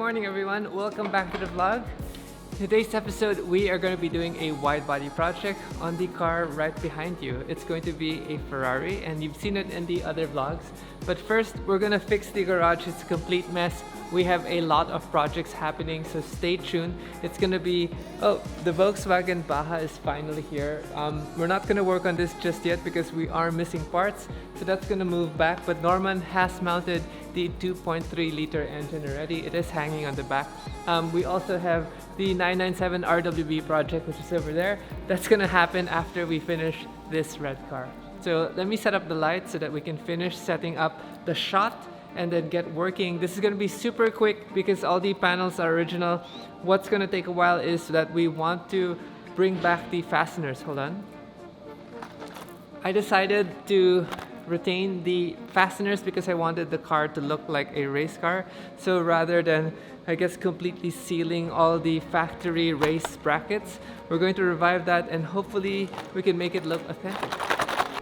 morning everyone, welcome back to the vlog. Today's episode we are going to be doing a wide body project on the car right behind you. It's going to be a Ferrari and you've seen it in the other vlogs. But first we're going to fix the garage. It's a complete mess. We have a lot of projects happening, so stay tuned. It's going to be, oh, the Volkswagen Baja is finally here. We're not going to work on this just yet because we are missing parts, so that's going to move back. But Norman has mounted the 2.3 liter engine already. It is hanging on the back. We also have the 997 RWB project, which is over there. That's going to happen after we finish this red car. So let me set up the lights so that we can finish setting up the shot and then get working. This is going to be super quick because all the panels are original. What's going to take a while is that we want to bring back the fasteners. Hold on. I decided to retain the fasteners because I wanted the car to look like a race car. So rather than, I guess, completely sealing all the factory race brackets, we're going to revive that and hopefully we can make it look authentic.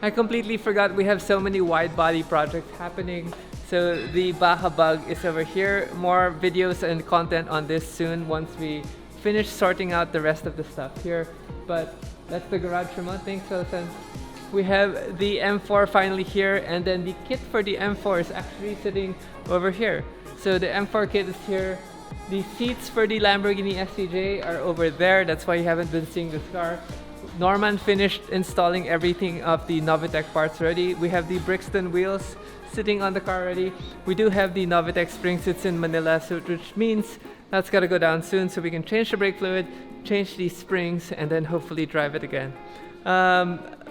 I completely forgot we have so many wide body projects happening. So the Baja bug is over here. More videos and content on this soon once we finish sorting out the rest of the stuff here. But that's the garage remote. Thanks, Wilson. We have the M4 finally here, and then the kit for the M4 is actually sitting over here. So the M4 kit is here. The seats for the Lamborghini SCJ are over there. That's why you haven't been seeing this car. Norman finished installing everything of the Novitec parts already. We have the Brixton wheels sitting on the car already. We do have the Novitec springs. It's in Manila, so which means that's gotta go down soon so we can change the brake fluid, change the springs, and then hopefully drive it again.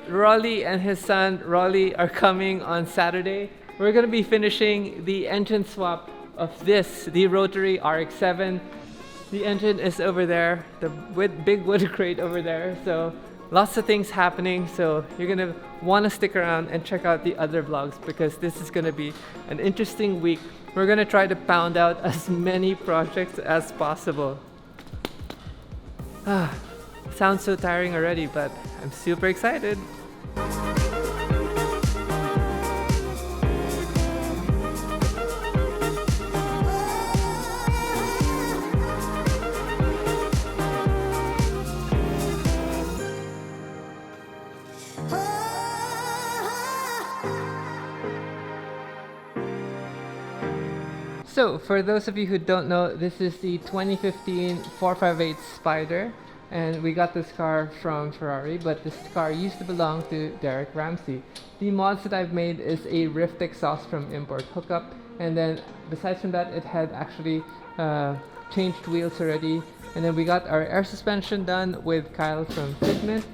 Raleigh and his son Raleigh are coming on Saturday. We're gonna be finishing the engine swap of this, the rotary RX-7. The engine is over there, the big wood crate over there. So lots of things happening, so you're gonna want to stick around and check out the other vlogs because this is gonna be an interesting week. We're gonna try to pound out as many projects as possible. Sounds so tiring already, but I'm super excited. So, for those of you who don't know, this is the 2015 458 Spider, and we got this car from Ferrari, but this car used to belong to Derek Ramsey. The mods that I've made is a Rift exhaust from import hookup, and then besides from that, it had actually changed wheels already, and then we got our air suspension done with Kyle from Fitment.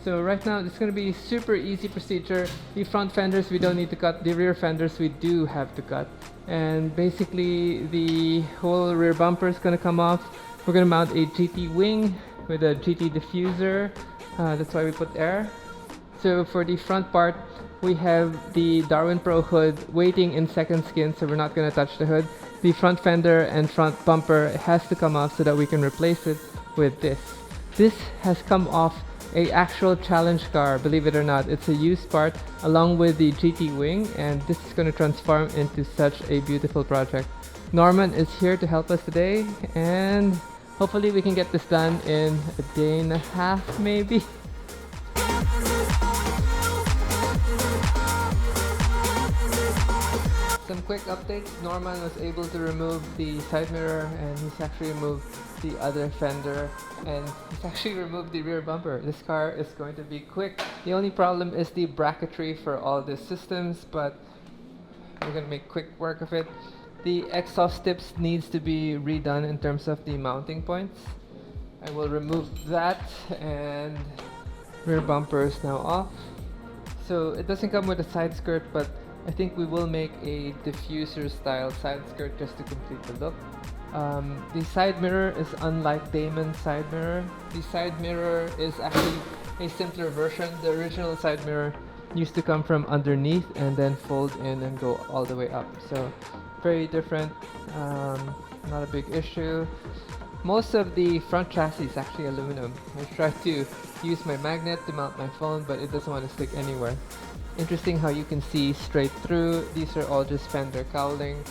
So right now it's going to be super easy procedure. The front fenders we don't need to cut, the rear fenders we do have to cut. And basically the whole rear bumper is going to come off. We're going to mount a GT wing with a GT diffuser. That's why we put air. So for the front part, we have the Darwin Pro hood waiting in second skin, so we're not going to touch the hood. The front fender and front bumper has to come off so that we can replace it with this. This has come off a actual challenge car, believe it or not. It's a used part along with the GT wing, and this is going to transform into such a beautiful project. Norman is here to help us today, and hopefully we can get this done in a day and a half maybe. Some quick updates. Norman was able to remove the side mirror, and he's actually removed the other fender, and he's actually removed the rear bumper. This car is going to be quick. The only problem is the bracketry for all the systems, but we're going to make quick work of it. The exhaust tips needs to be redone in terms of the mounting points. I will remove that, and rear bumper is now off. So it doesn't come with a side skirt, but I think we will make a diffuser style side skirt just to complete the look. The side mirror is unlike Damon's side mirror. The side mirror is actually a simpler version. The original side mirror used to come from underneath and then fold in and go all the way up. So very different, not a big issue. Most of the front chassis is actually aluminum. I tried to use my magnet to mount my phone, but it doesn't want to stick anywhere. Interesting how you can see straight through. These are all just Fender cowling.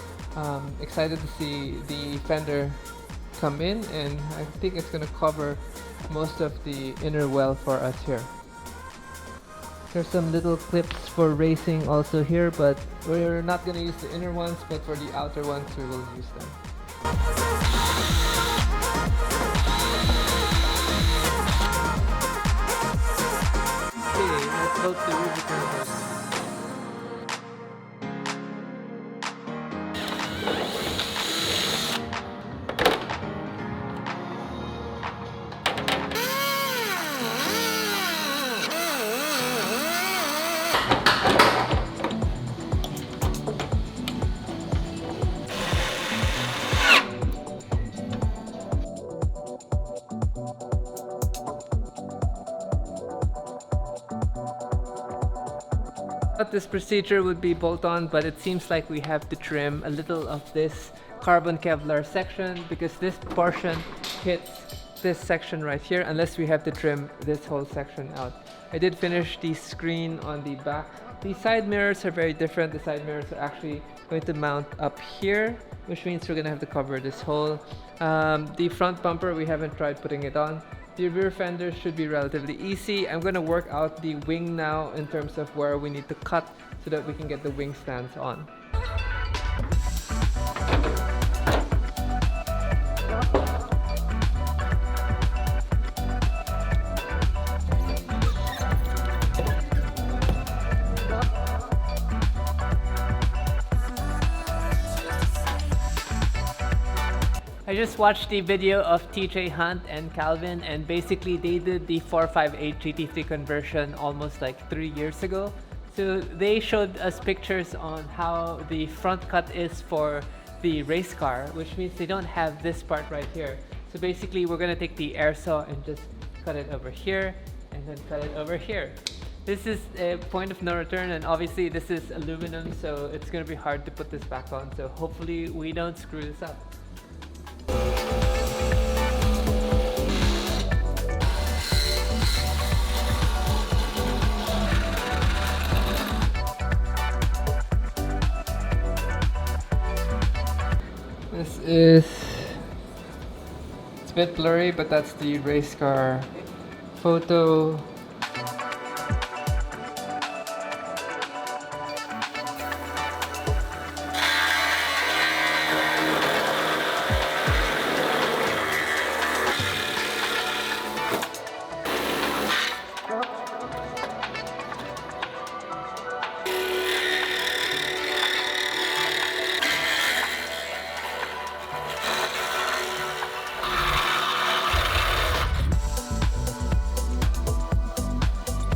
Excited to see the fender come in, and I think it's going to cover most of the inner well for us here. There's some little clips for racing also here, but we're not going to use the inner ones, but for the outer ones we will use them. Okay, let's hope the Rubicon works. Thought this procedure would be bolt on, but it seems like we have to trim a little of this carbon Kevlar section because this portion hits this section right here, unless we have to trim this whole section out. I did finish the screen on the back. The side mirrors are very different. The side mirrors are actually going to mount up here, which means we're gonna have to cover this hole. The front bumper, we haven't tried putting it on. The rear fender should be relatively easy. I'm going to work out the wing now in terms of where we need to cut so that we can get the wing stands on. I just watched the video of TJ Hunt and Calvin, and basically they did the 458 GT3 conversion almost like 3 years ago. So they showed us pictures on how the front cut is for the race car, which means they don't have this part right here. So basically we're gonna take the air saw and just cut it over here and then cut it over here. This is a point of no return, and obviously this is aluminum, so it's gonna be hard to put this back on. So hopefully we don't screw this up. It's a bit blurry, but that's the race car photo.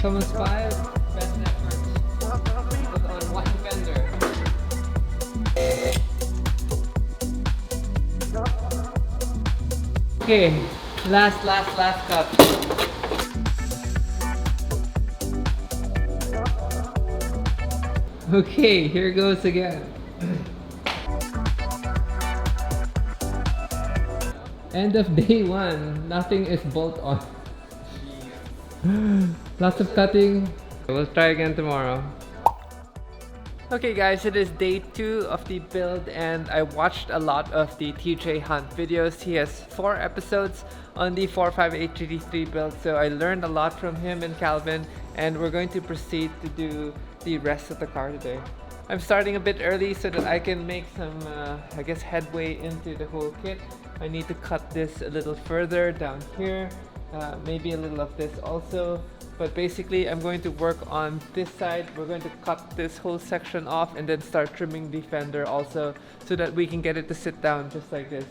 Someone's 5 best networks on one Fender. Okay, last cup. Okay, here goes again. End of day 1, nothing is bolt on. Lots of cutting. We'll try again tomorrow. Okay guys, it is day 2 of the build, and I watched a lot of the TJ Hunt videos. He has 4 episodes on the 458 GT3 build, so I learned a lot from him and Calvin, and we're going to proceed to do the rest of the car today. I'm starting a bit early so that I can make some, I guess, headway into the whole kit. I need to cut this a little further down here. Maybe a little of this also, but basically I'm going to work on this side. We're going to cut this whole section off and then start trimming the fender also, so that we can get it to sit down just like this.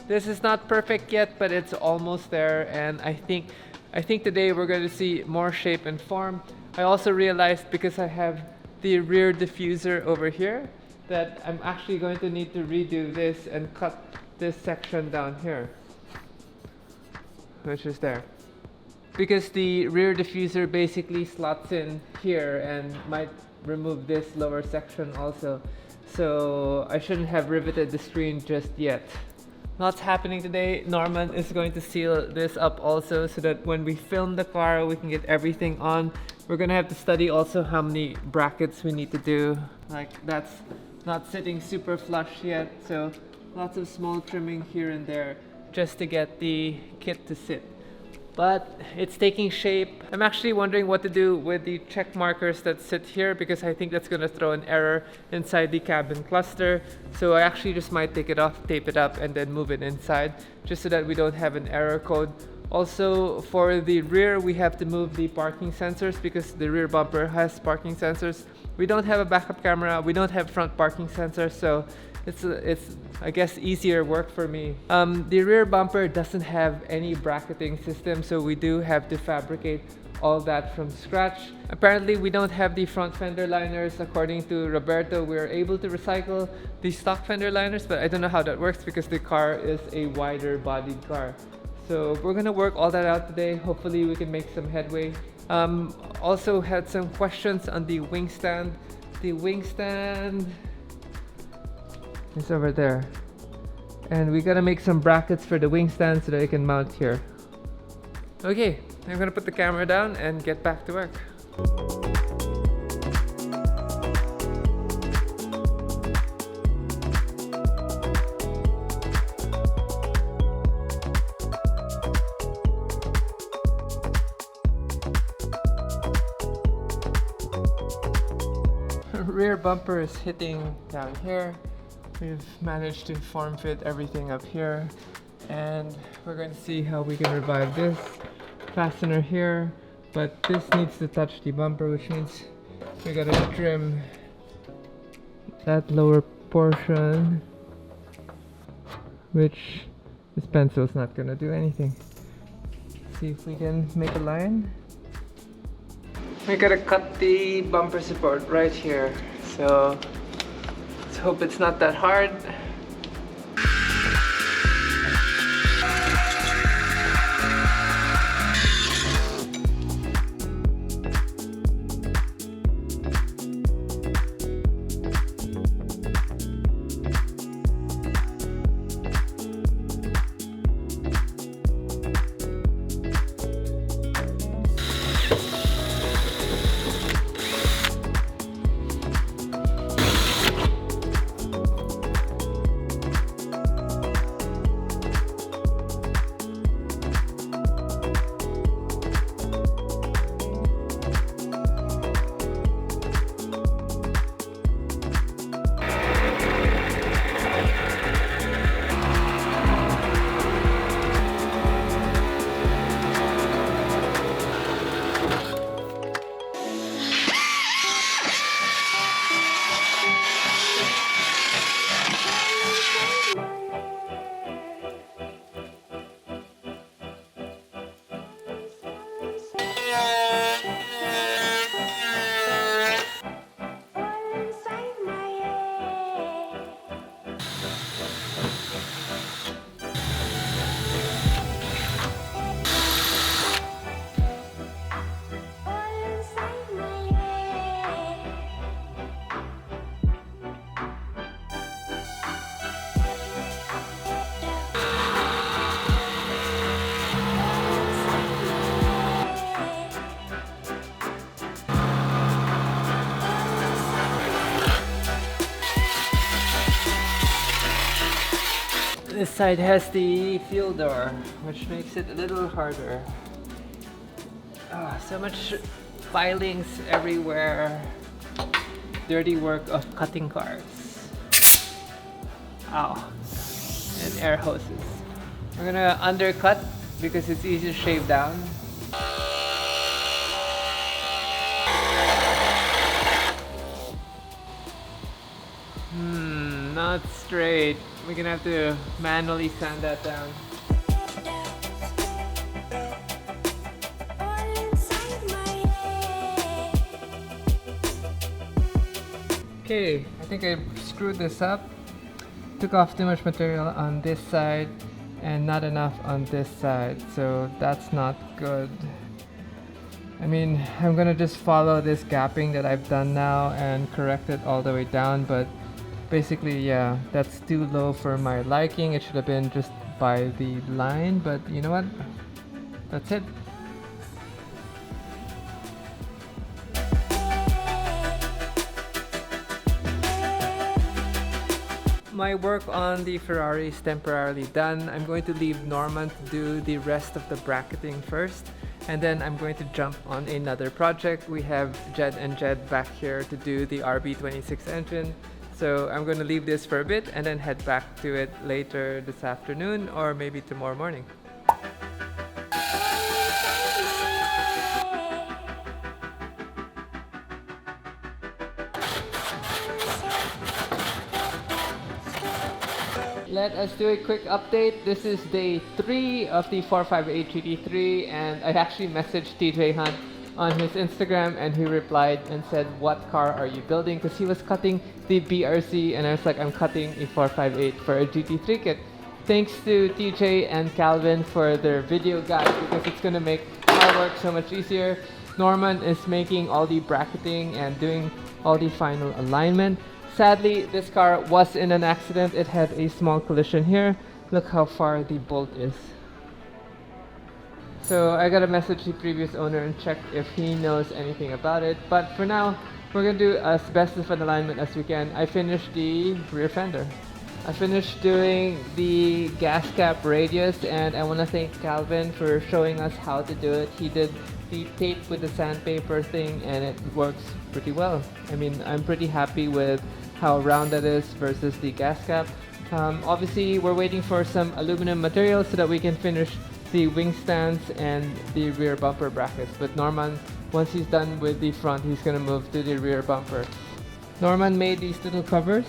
This is not perfect yet, but it's almost there, and I think today we're going to see more shape and form. I also realized, because I have the rear diffuser over here, that I'm actually going to need to redo this and cut this section down here, which is there, because the rear diffuser basically slots in here and might remove this lower section also, so I shouldn't have riveted the screen just yet. Lots happening today. Norman is going to seal this up also, so that when we film the car we can get everything on. We're gonna have to study also how many brackets we need to do. Like, that's not sitting super flush yet, so lots of small trimming here and there just to get the kit to sit. But it's taking shape. I'm actually wondering what to do with the check markers that sit here, because I think that's going to throw an error inside the cabin cluster. So I actually just might take it off, tape it up, and then move it inside, just so that we don't have an error code. Also, for the rear, we have to move the parking sensors because the rear bumper has parking sensors. We don't have a backup camera, we don't have front parking sensors, so it's I guess easier work for me. The rear bumper doesn't have any bracketing system, so we do have to fabricate all that from scratch. Apparently we don't have the front fender liners. According to Roberto, we're able to recycle the stock fender liners, but I don't know how that works because the car is a wider bodied car. So we're gonna work all that out today. Hopefully we can make some headway. Also had some questions on the wing stand. The wing stand is over there, and we gotta make some brackets for the wing stand so that I can mount here. Okay, I'm gonna put the camera down and get back to work. Rear bumper is hitting down here. We've managed to form fit everything up here, and we're going to see how we can revive this fastener here, but this needs to touch the bumper, which means we gotta trim that lower portion, which this pencil is not gonna do anything. See if we can make a line. We gotta cut the bumper support right here, so let's hope it's not that hard. This side has the fuel door, which makes it a little harder. So much filings everywhere. Dirty work of cutting cars. Ow. And air hoses. We're gonna undercut because it's easy to shave down. Not straight. We're gonna have to manually sand that down. Okay, I think I screwed this up. Took off too much material on this side and not enough on this side, so that's not good. I mean, I'm gonna just follow this gapping that I've done now and correct it all the way down, but basically, yeah, that's too low for my liking. It should have been just by the line, but you know what? That's it. my work on the Ferrari is temporarily done. I'm going to leave Norman to do the rest of the bracketing first, and then I'm going to jump on another project. We have Jed and Jed back here to do the RB26 engine. So I'm going to leave this for a bit and then head back to it later this afternoon or maybe tomorrow morning. Let us do a quick update. This is day 3 of the 458 GT3, and I actually messaged TJ Hunt on his Instagram and he replied and said, what car are you building? Because he was cutting the BRC and I was like, I'm cutting a 458 for a GT3 kit. Thanks to TJ and Calvin for their video guide because it's going to make our work so much easier. Norman is making all the bracketing and doing all the final alignment. Sadly, this car was in an accident. It had a small collision here. Look how far the bolt is. So I gotta message the previous owner and check if he knows anything about it. But for now, we're gonna do as best of an alignment as we can. I finished the rear fender. I finished doing the gas cap radius, and I want to thank Calvin for showing us how to do it. He did the tape with the sandpaper thing and it works pretty well. I mean, I'm pretty happy with how round that is versus the gas cap. Obviously, we're waiting for some aluminum material so that we can finish the wing stands and the rear bumper brackets. But Norman, once he's done with the front, he's gonna move to the rear bumper. Norman made these little covers.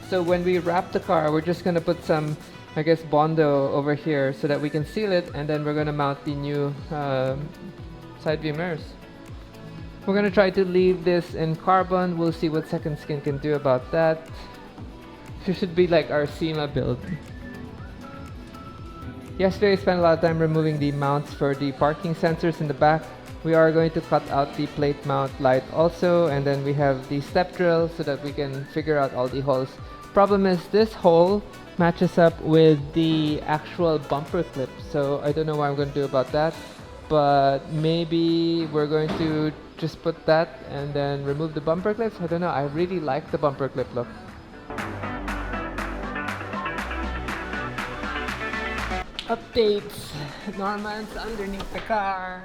So when we wrap the car, we're just gonna put some, I guess, Bondo over here so that we can seal it, and then we're gonna mount the new side view mirrors. We're gonna try to leave this in carbon. We'll see what Second Skin can do about that. It should be like our SEMA build. Yesterday I spent a lot of time removing the mounts for the parking sensors in the back. We are going to cut out the plate mount light also, and then we have the step drill so that we can figure out all the holes. Problem is this hole matches up with the actual bumper clip, so I don't know what I'm going to do about that, but maybe we're going to just put that and then remove the bumper clips. I don't know, I really like the bumper clip look. Updates. Norman's underneath the car,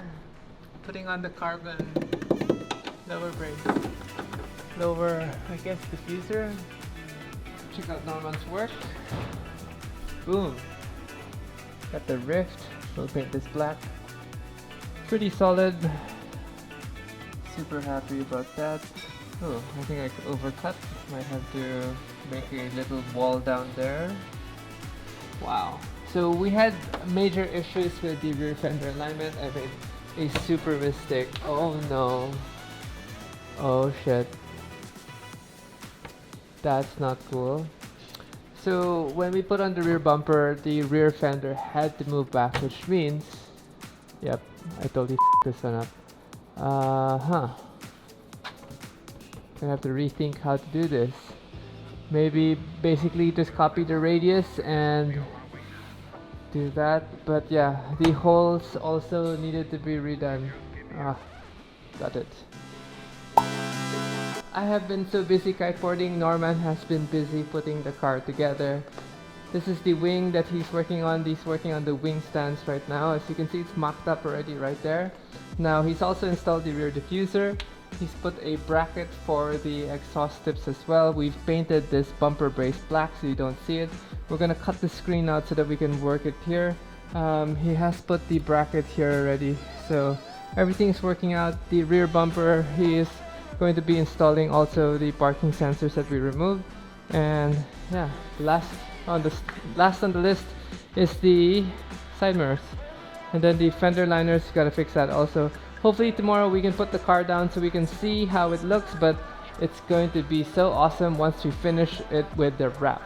putting on the carbon lower brake, lower, I guess, diffuser. Check out Norman's work. Boom. Got the rift. We'll paint this black. Pretty solid. Super happy about that. Oh, I think I overcut. Might have to make a little wall down there. Wow. So we had major issues with the rear fender alignment. I made a super mistake. Oh no. Oh shit. That's not cool. So when we put on the rear bumper, the rear fender had to move back, which means, yep, I totally this one up. Gonna have to rethink how to do this. Maybe basically just copy the radius and do that. But yeah, the holes also needed to be redone. Got it. I have been so busy kiteboarding. Norman has been busy putting the car together. This is the wing that he's working on. He's working on the wing stands right now. As you can see, it's mocked up already right there. Now he's also installed the rear diffuser. He's put a bracket for the exhaust tips as well. We've painted this bumper brace black so you don't see it. We're gonna cut the screen out so that we can work it here. He has put the bracket here already, so everything's working out. The rear bumper, he is going to be installing also the parking sensors that we removed. And yeah, last on the list is the side mirrors, and then the fender liners. Gotta fix that also. Hopefully tomorrow we can put the car down so we can see how it looks, but it's going to be so awesome once we finish it with the wrap.